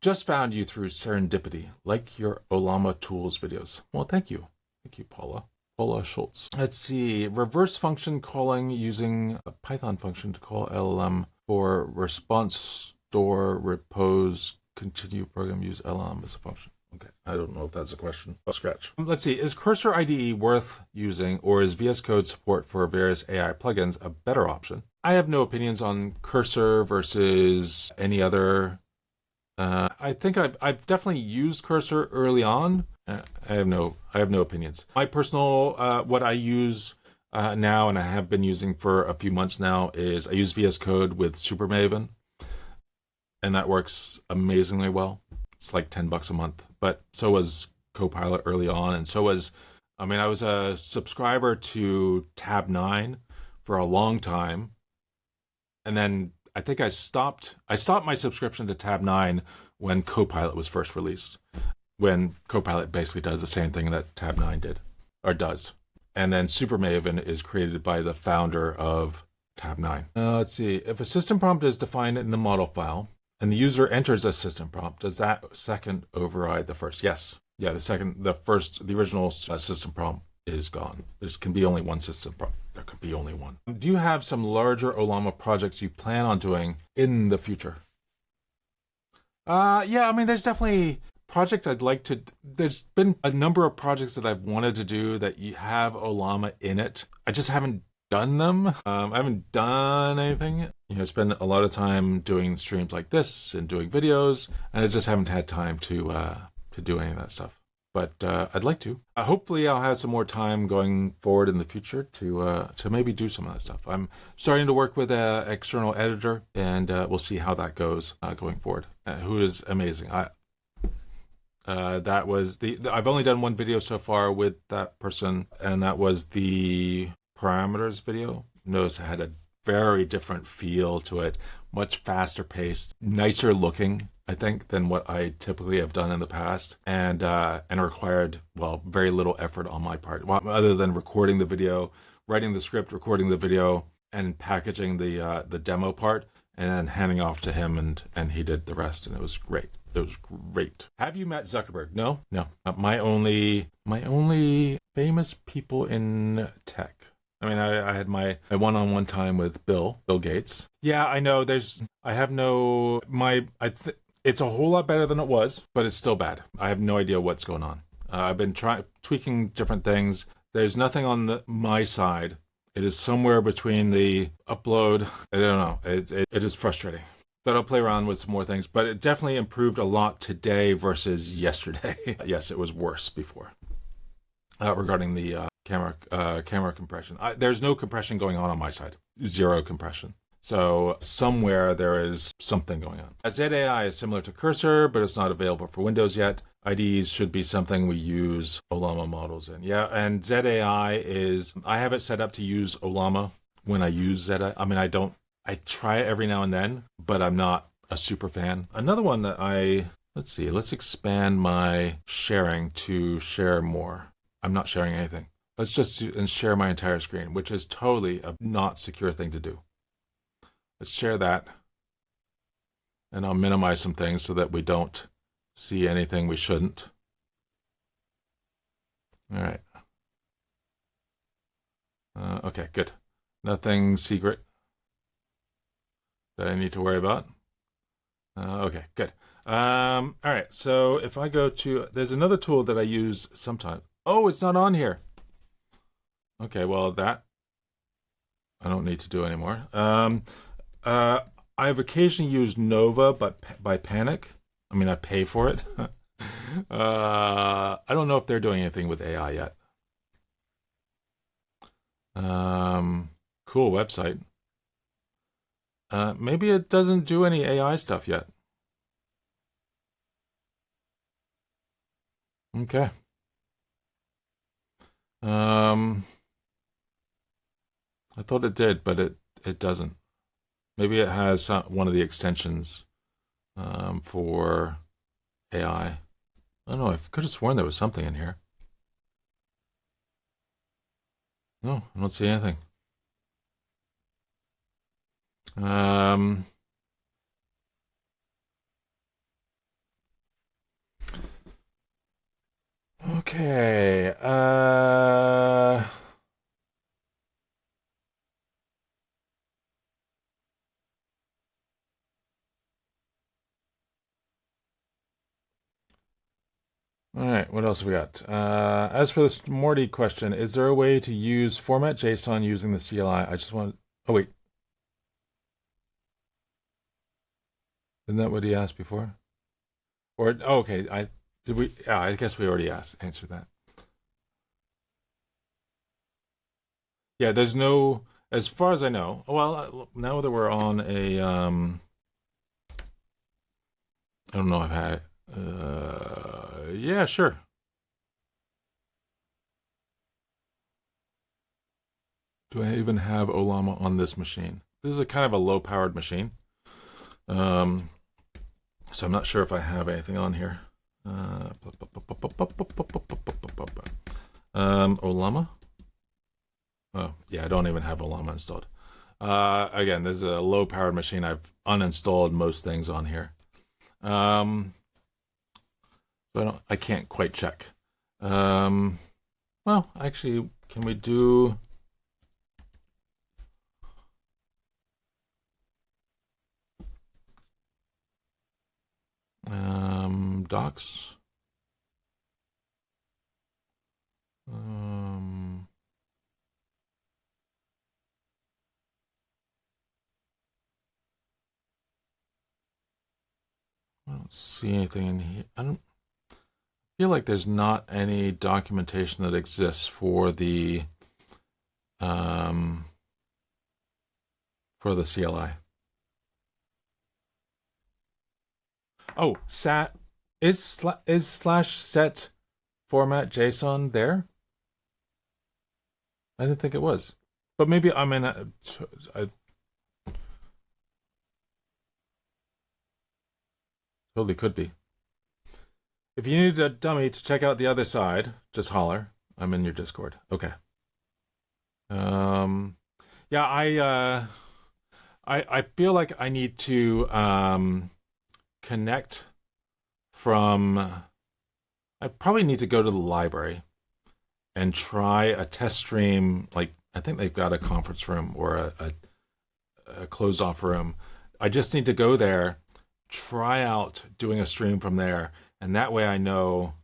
Speaker 1: just found you through serendipity, like your Ollama tools videos. Well, thank you. Thank you, Paula Schultz. Let's see, reverse function calling using a Python function to call LLM for response store repose continue program use LLM as a function. Okay, I don't know if that's a question. I'll scratch. Let's see, is Cursor IDE worth using, or is VS Code support for various AI plugins a better option? I have no opinions on Cursor versus any other. I think I've definitely used Cursor early on. I have no opinions. My personal what I use now, and I have been using for a few months now, is I use VS Code with SuperMaven, and that works amazingly well. It's like $10 a month, but so was Copilot early on, and so was I was a subscriber to Tab9 for a long time, and then I think I stopped my subscription to Tab9 when Copilot was first released, when Copilot basically does the same thing that Tab9 did, or does. And then SuperMaven is created by the founder of Tab9. Let's see, if a system prompt is defined in the model file, and the user enters a system prompt, does that second override the first? Yes. Yeah, the original system prompt is gone. There can be only one system prompt. There could be only one. Do you have some larger Ollama projects you plan on doing in the future? Yeah, there's definitely projects I'd like to. There's been a number of projects that I've wanted to do that you have Ollama in it. I just haven't done them. I haven't done anything. I spend a lot of time doing streams like this and doing videos, and I just haven't had time to do any of that stuff. But I'd like to. Hopefully, I'll have some more time going forward in the future to maybe do some of that stuff. I'm starting to work with an external editor, and we'll see how that goes going forward. Who is amazing. That was I've only done one video so far with that person, and that was the parameters video. Notice it had a very different feel to it, much faster paced, nicer looking, I think, than what I typically have done in the past, and required, well, very little effort on my part, other than recording the video, writing the script, recording the video, and packaging the demo part, and then handing off to him, and he did the rest, and it was great. It was great. Have you met Zuckerberg? No. My only famous people in tech. I mean, I had my one-on-one time with Bill Gates. Yeah, I know. It's a whole lot better than it was, but it's still bad. I have no idea what's going on. I've been tweaking different things. There's nothing on my side. It is somewhere between the upload. I don't know. It is frustrating. But I'll play around with some more things. But it definitely improved a lot today versus yesterday. Yes, it was worse before. Regarding the camera compression. There's no compression going on my side. Zero compression. So somewhere there is something going on. ZAI is similar to Cursor, but it's not available for Windows yet. IDEs should be something we use Ollama models in. Yeah, and ZAI I have it set up to use Ollama when I use ZAI. I mean, I try it every now and then, but I'm not a super fan. Another one that let's expand my sharing to share more. I'm not sharing anything. Let's just share my entire screen, which is totally a not secure thing to do. Let's share that. And I'll minimize some things so that we don't see anything we shouldn't. All right. Okay, good. Nothing secret that I need to worry about. Okay, good. All right, so if I go to, there's another tool that I use sometimes. Oh, it's not on here. Okay, well, that I don't need to do anymore. I've occasionally used Nova, but by Panic. I mean, I pay for it. I don't know if they're doing anything with AI yet. Cool website. Maybe it doesn't do any AI stuff yet. Okay. I thought it did, but it doesn't. Maybe it has one of the extensions for AI. I don't know. I could have sworn there was something in here. No, I don't see anything. Okay. All right, what else we got? As for this Morty question, is there a way to use format JSON using the CLI? I just want. Oh wait, isn't that what he asked before? Or okay, did we? Yeah, I guess we already answered that. Yeah, there's no, as far as I know. Well, now that we're on a, I don't know if I. Yeah, sure. Do I even have Ollama on this machine? This is a kind of a low-powered machine. So I'm not sure if I have anything on here. Ollama? Oh, yeah, I don't even have Ollama installed. Again, this is a low-powered machine. I've uninstalled most things on here. So I can't quite check. Well, actually, can we do... docs? don't see anything in here. I don't feel like there's not any documentation that exists for the CLI. Oh, is slash set format JSON there? I didn't think it was, but maybe I mean I totally could be. If you need a dummy to check out the other side, just holler. I'm in your Discord. Okay. Yeah, I feel like I need to connect from. I probably need to go to the library and try a test stream. Like, I think they've got a conference room or a closed off room. I just need to go there, try out doing a stream from there, and that way I know.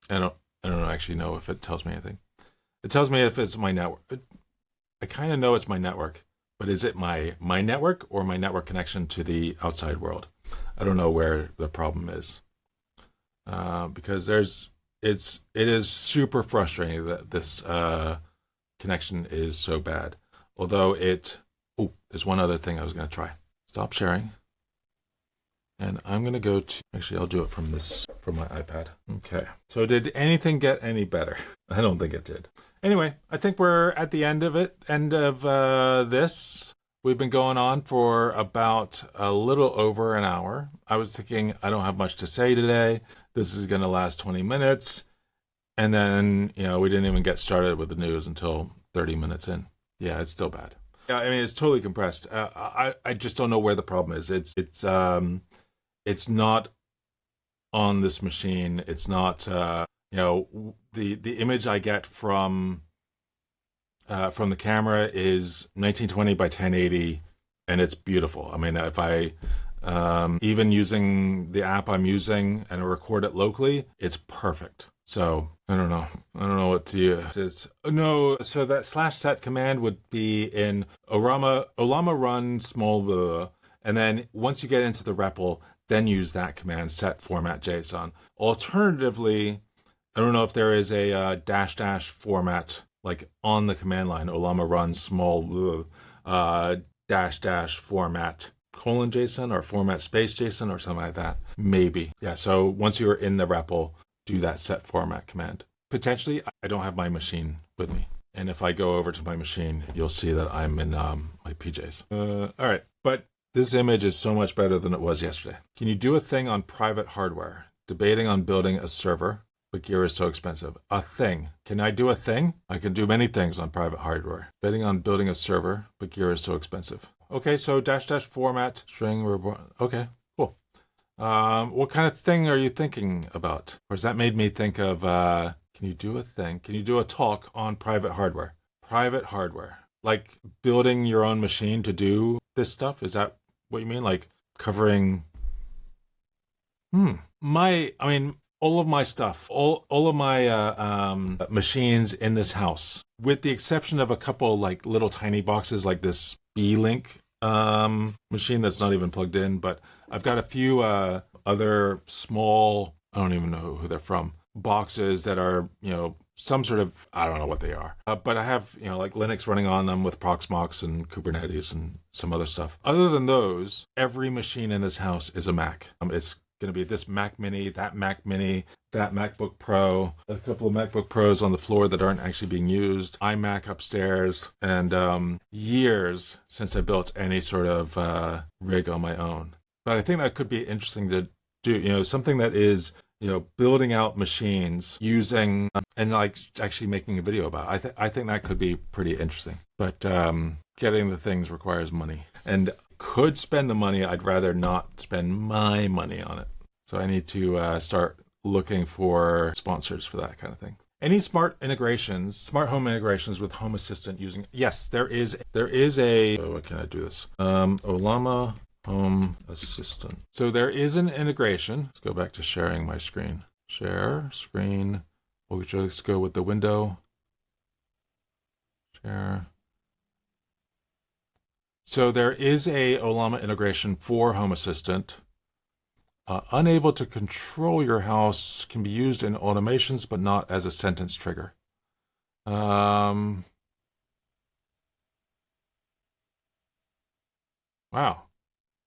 Speaker 1: I don't actually know if it tells me anything. It tells me if it's my network. I kind of know it's my network, but is it my network or my network connection to the outside world? I don't know where the problem is, because it is super frustrating that this connection is so bad. Although there's one other thing I was going to try. Stop sharing. And I'm going to go to, actually, I'll do it from my iPad. Okay. So did anything get any better? I don't think it did. Anyway, I think we're at the end of this. We've been going on for about a little over an hour. I was thinking I don't have much to say today. This is going to last 20 minutes. And then, we didn't even get started with the news until 30 minutes in. Yeah, it's still bad. Yeah, I mean, it's totally compressed. I just don't know where the problem is. It's not on this machine. It's not, the image I get from the camera is 1920 by 1080, and it's beautiful. I mean, if I even using the app I'm using and record it locally, it's perfect. So I don't know what to use. No, so that /set command would be in Ollama run small blah, and then once you get into the REPL, then use that command, set format JSON. Alternatively, I don't know if there is a -- format like on the command line, Ollama run small -- format :JSON or format space JSON or something like that. Maybe. Yeah, so once you're in the REPL, do that set format command. Potentially, I don't have my machine with me. And if I go over to my machine, you'll see that I'm in my PJs. All right, but this image is so much better than it was yesterday. Can you do a thing on private hardware? Debating on building a server, but gear is so expensive. A thing. Can I do a thing? I can do many things on private hardware. Debating on building a server, but gear is so expensive. Okay, so -- format, string, okay, cool. What kind of thing are you thinking about? Or has that made me think of, can you do a thing? Can you do a talk on private hardware? Private hardware. Like building your own machine to do this stuff? Is that what you mean? Like covering... all of my stuff, all of my machines in this house, with the exception of a couple like little tiny boxes like this B-Link machine that's not even plugged in, but I've got a few other small, I don't even know who they're from, boxes that are, some sort of, I don't know what they are. But I have, like Linux running on them with Proxmox and Kubernetes and some other stuff. Other than those, every machine in this house is a Mac. It's going to be this Mac Mini, that MacBook Pro, a couple of MacBook Pros on the floor that aren't actually being used, iMac upstairs, and years since I built any sort of rig on my own. But I think that could be interesting to do, something that is, building out machines using and like actually making a video about it. I think that could be pretty interesting. But getting the things requires money. And could spend the money, I'd rather not spend my money on it. So I need to start looking for sponsors for that kind of thing. Any smart home integrations with Home Assistant using... Yes, there is a... Oh, what can I do this? Ollama Home Assistant. So there is an integration. Let's go back to sharing my screen. Share screen. We'll just go with the window. Share. So there is a Ollama integration for Home Assistant. Unable to control your house can be used in automations, but not as a sentence trigger. Wow.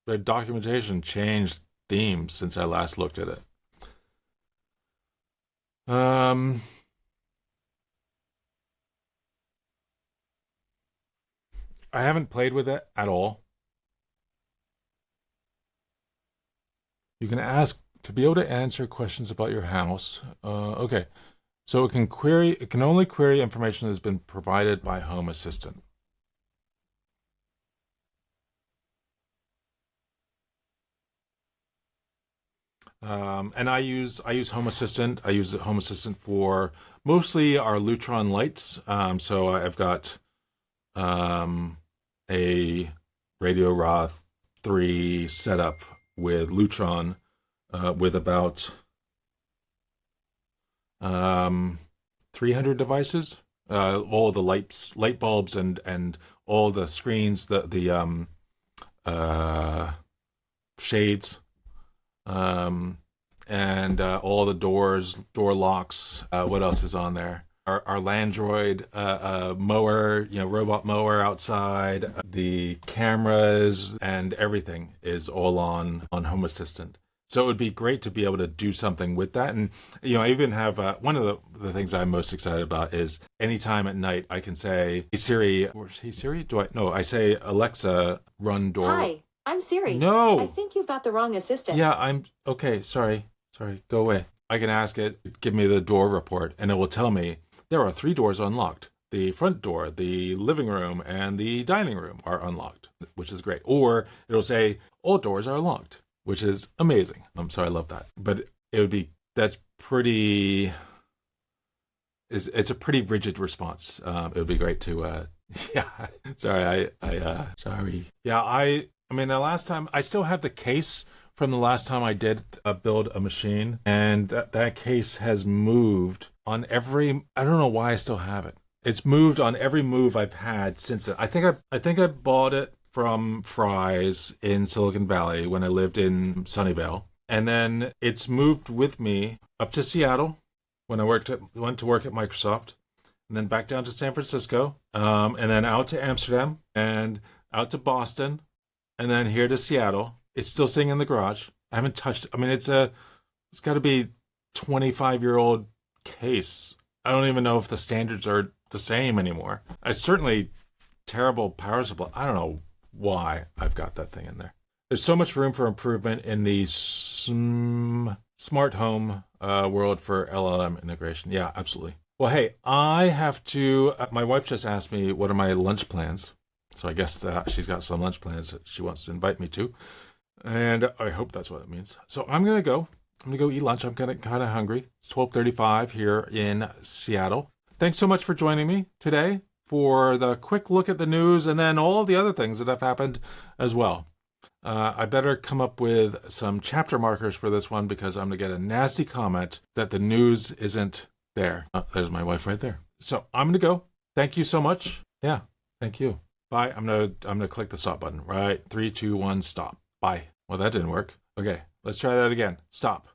Speaker 1: The documentation changed themes since I last looked at it. I haven't played with it at all. You can ask to be able to answer questions about your house. Okay. So it can only query information that has been provided by Home Assistant. And I use Home Assistant. I use Home Assistant for mostly our Lutron lights. So I've got a Radio Raw 3 setup with Lutron with about 300 devices. All the light bulbs, and all the screens, the shades, and all the door locks. What else is on there? Our Landroid mower, robot mower outside. The cameras and everything is all on Home Assistant. So it would be great to be able to do something with that. And, I even have one of the things I'm most excited about is anytime at night I can say, hey Siri, or hey Siri? I say, Alexa, run door.
Speaker 2: Hi, I'm Siri.
Speaker 1: No!
Speaker 2: I think you've got the wrong assistant.
Speaker 1: Yeah, okay, sorry, go away. I can ask it, give me the door report, and it will tell me there are 3 doors unlocked. The front door, the living room, and the dining room are unlocked, which is great. Or it'll say, all doors are locked, which is amazing. So I love that. But it's a pretty rigid response. It would be great to, yeah, sorry, sorry. Yeah, I mean, the last time, I still have the case from the last time I did build a machine, and that case has moved on every, I don't know why I still have it. It's moved on every move I've had since then. I think I bought it from Fry's in Silicon Valley when I lived in Sunnyvale. And then it's moved with me up to Seattle when I went to work at Microsoft, and then back down to San Francisco, and then out to Amsterdam, and out to Boston, and then here to Seattle. It's still sitting in the garage. I haven't touched it. I mean, it's got to be 25-year-old case. I don't even know if the standards are the same anymore. It's certainly terrible power supply. I don't know why I've got that thing in there. There's so much room for improvement in the smart home world for LLM integration. Yeah, absolutely. Well, hey, I have to, my wife just asked me what are my lunch plans. So I guess she's got some lunch plans that she wants to invite me to. And I hope that's what it means. So I'm going to go eat lunch. I'm kind of hungry. It's 12:35 here in Seattle. Thanks so much for joining me today for the quick look at the news and then all the other things that have happened as well. I better come up with some chapter markers for this one because I'm going to get a nasty comment that the news isn't there. There's my wife right there. So I'm going to go. Thank you so much. Yeah, thank you. Bye. I'm gonna click the stop button. Right. 3, 2, 1, stop. Bye. Well, that didn't work. Okay, let's try that again. Stop.